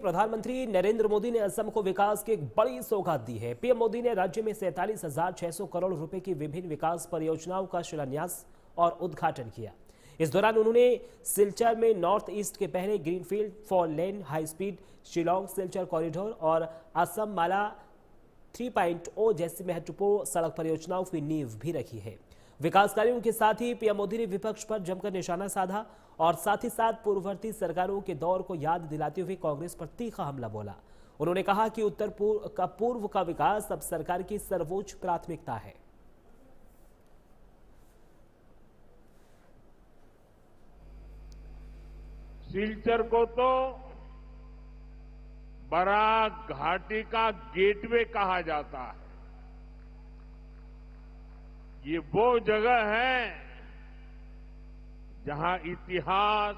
प्रधानमंत्री नरेंद्र मोदी ने असम को विकास की एक बड़ी सौगात दी है। पीएम मोदी ने राज्य में 47,600 करोड़ रुपए की विभिन्न विकास परियोजनाओं का शिलान्यास और उद्घाटन किया। इस दौरान उन्होंने सिलचर में नॉर्थ ईस्ट के पहले greenfield 4 lane high speed Shillong Silchar corridor और असम माला 3.0 जैसी महत्वपूर्ण सड़क परियोजनाओं की नींव भी रखी है। विकास कार्यों के साथ ही पीएम मोदी ने विपक्ष पर जमकर निशाना साधा और साथ ही साथ पूर्ववर्ती सरकारों के दौर को याद दिलाते हुए कांग्रेस पर तीखा हमला बोला। उन्होंने कहा कि उत्तर पूर्व का विकास अब सरकार की सर्वोच्च प्राथमिकता है। सिलचर को तो बराक घाटी का गेटवे कहा जाता है। ये वो जगह है जहां इतिहास,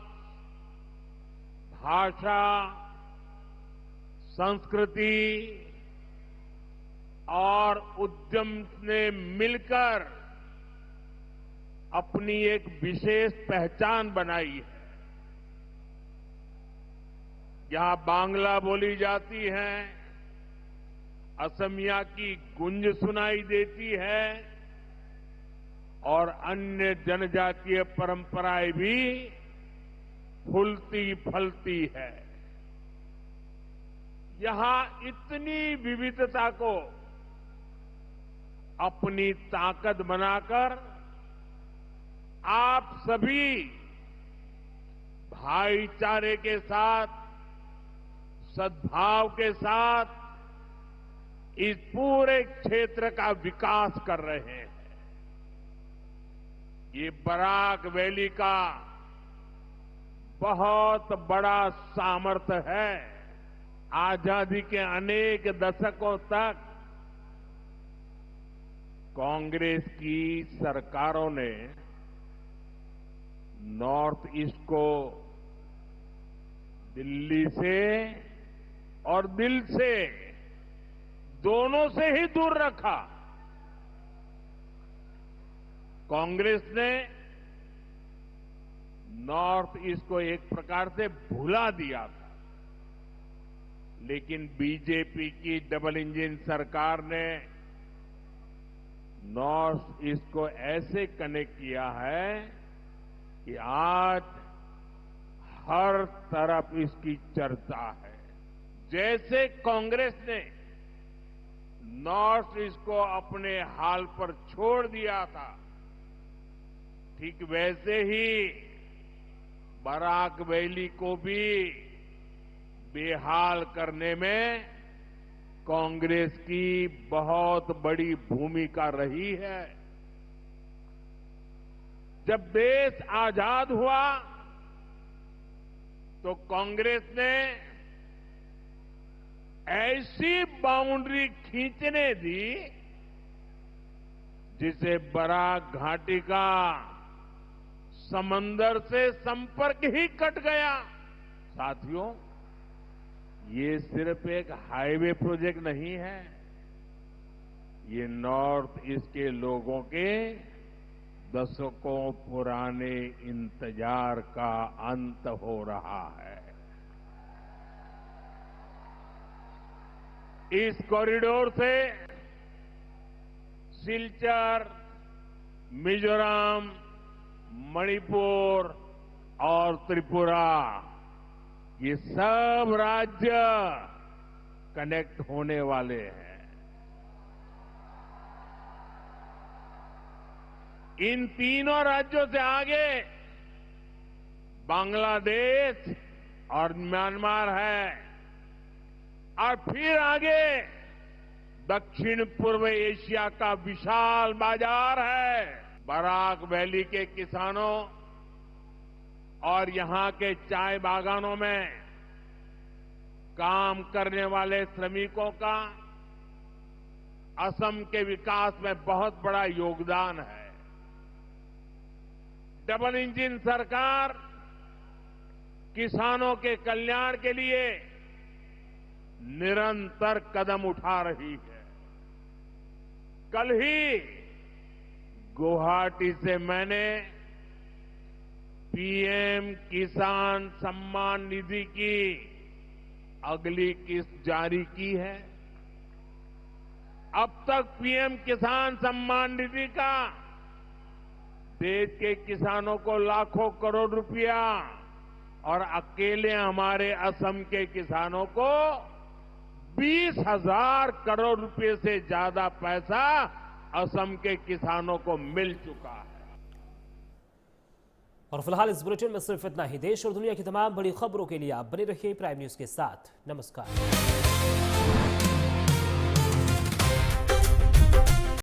भाषा, संस्कृति और उद्यम ने मिलकर अपनी एक विशेष पहचान बनाई है। यहां बांग्ला बोली जाती है, असमिया की गूंज सुनाई देती है और अन्य जनजातीय परंपराएं भी फूलती फलती है। यहां इतनी विविधता को अपनी ताकत बनाकर आप सभी भाईचारे के साथ, सद्भाव के साथ इस पूरे क्षेत्र का विकास कर रहे हैं। ये बराक वैली का बहुत बड़ा सामर्थ्य है। आजादी के अनेक दशकों तक कांग्रेस की सरकारों ने नॉर्थ ईस्ट को दिल्ली से और दिल से दोनों से ही दूर रखा। कांग्रेस ने नॉर्थ ईस्ट को एक प्रकार से भुला दिया था, लेकिन बीजेपी की डबल इंजन सरकार ने नॉर्थ ईस्ट को ऐसे कनेक्ट किया है कि आज हर तरफ इसकी चर्चा है। जैसे कांग्रेस ने नॉर्थ ईस्ट को अपने हाल पर छोड़ दिया था, ठीक वैसे ही बराक वैली को भी बेहाल करने में कांग्रेस की बहुत बड़ी भूमिका रही है। जब देश आजाद हुआ तो कांग्रेस ने ऐसी बाउंड्री खींचने दी जिसे बराक घाटी का समंदर से संपर्क ही कट गया। साथियों, ये सिर्फ एक हाईवे प्रोजेक्ट नहीं है, ये नॉर्थ ईस्ट के लोगों के दशकों पुराने इंतजार का अंत हो रहा है। इस कॉरिडोर से सिलचर, मिजोरम, मणिपुर और त्रिपुरा, ये सब राज्य कनेक्ट होने वाले हैं। इन तीनों राज्यों से आगे बांग्लादेश और म्यांमार है और फिर आगे दक्षिण पूर्व एशिया का विशाल बाजार है। बराक वैली के किसानों और यहां के चाय बागानों में काम करने वाले श्रमिकों का असम के विकास में बहुत बड़ा योगदान है। डबल इंजन सरकार किसानों के कल्याण के लिए निरंतर कदम उठा रही है। कल ही गुवाहाटी से मैंने पीएम किसान सम्मान निधि की अगली किस्त जारी की है। अब तक पीएम किसान सम्मान निधि का देश के किसानों को लाखों करोड़ रुपया और अकेले हमारे असम के किसानों को 20,000 करोड़ रुपए से ज्यादा पैसा असम के किसानों को मिल चुका है। और फिलहाल इस बुलेटिन में सिर्फ इतना ही। देश और दुनिया की तमाम बड़ी खबरों के लिए आप बने रहिए प्राइम न्यूज के साथ। नमस्कार।